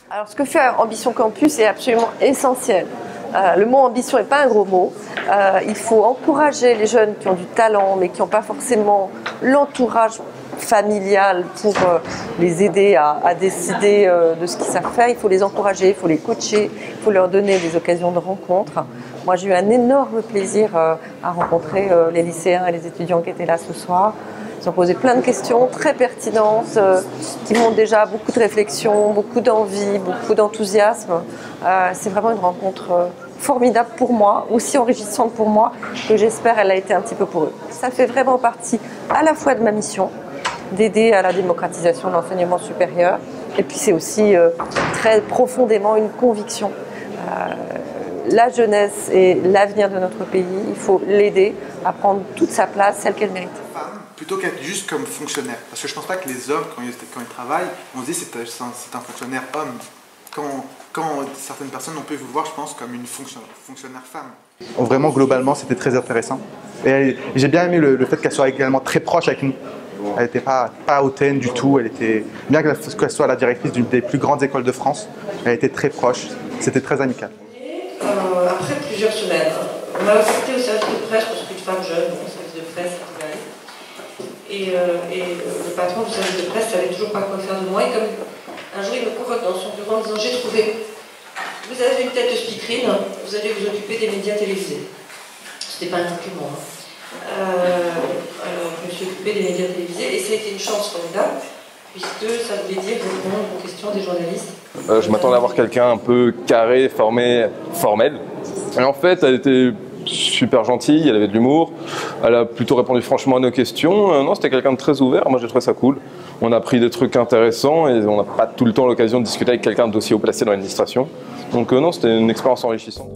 Alors, ce que fait Ambition Campus est absolument essentiel. Le mot ambition n'est pas un gros mot. Il faut encourager les jeunes qui ont du talent, mais qui n'ont pas forcément l'entourage familial pour les aider à décider de ce qu'ils savent faire. Il faut les encourager, il faut les coacher, il faut leur donner des occasions de rencontre. Moi, j'ai eu un énorme plaisir à rencontrer les lycéens et les étudiants qui étaient là ce soir. Ils ont posé plein de questions très pertinentes qui montrent déjà beaucoup de réflexion, beaucoup d'envie, beaucoup d'enthousiasme. C'est vraiment une rencontre formidable pour moi, aussi enrichissante pour moi, et j'espère elle a été un petit peu pour eux. Ça fait vraiment partie à la fois de ma mission, d'aider à la démocratisation de l'enseignement supérieur, et puis c'est aussi très profondément une conviction. La jeunesse et l'avenir de notre pays, il faut l'aider à prendre toute sa place, celle qu'elle mérite. Plutôt qu'être juste comme fonctionnaire. Parce que je ne pense pas que les hommes, quand ils travaillent, on se dit c'est un fonctionnaire homme. Quand certaines personnes, on peut vous voir, je pense, comme une fonctionnaire femme. Vraiment, globalement, c'était très intéressant. Et j'ai bien aimé le fait qu'elle soit également très proche avec nous. Elle n'était pas hautaine du tout. Elle était, bien qu'elle soit la directrice d'une des plus grandes écoles de France, elle était très proche. C'était très amical. Après plusieurs semaines, on m'a affecté au service de presse parce qu'une femme jeune, au service de presse, et le patron du service de presse ne savait toujours pas quoi faire de moi. Et comme un jour, il me convoque dans son bureau en disant « J'ai trouvé, vous avez une tête de speakerine, vous allez vous occuper des médias télévisés. » C'était pas un compliment. Alors, je me suis occupée des médias télévisés et ça a été une chance formidable, puisque ça voulait dire répondre aux questions des journalistes. Je m'attendais à voir quelqu'un un peu carré, formé, formel. Et en fait, elle était super gentille, elle avait de l'humour, elle a plutôt répondu franchement à nos questions. Non, c'était quelqu'un de très ouvert, moi j'ai trouvé ça cool. On a appris des trucs intéressants et on n'a pas tout le temps l'occasion de discuter avec quelqu'un d'aussi haut placé dans l'administration. Donc non, c'était une expérience enrichissante.